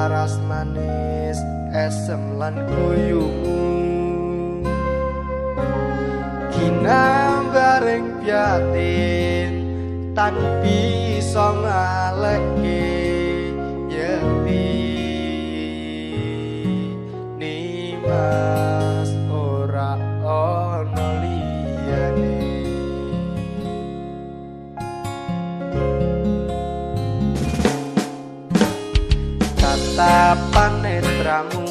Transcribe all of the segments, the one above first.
laras manis esem lan guyumu ginambaring piatin tan bisa ngalehke yekti nimas ora ono liyane tatapan netramu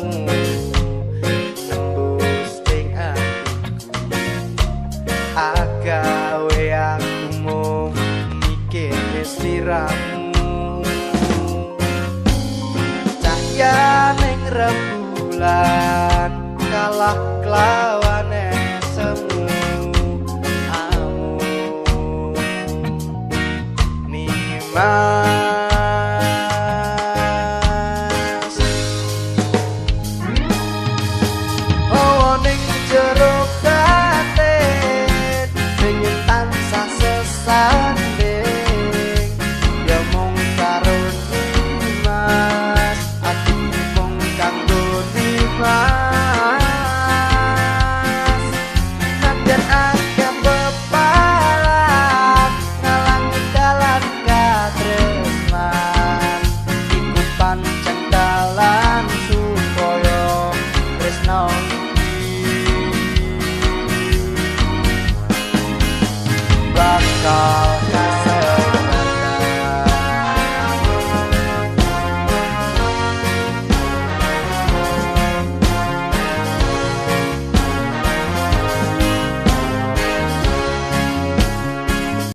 nembus ing atiku agawe aku mung mikir sliramu cahya ning rembulan kalah kelawan semu amu nimas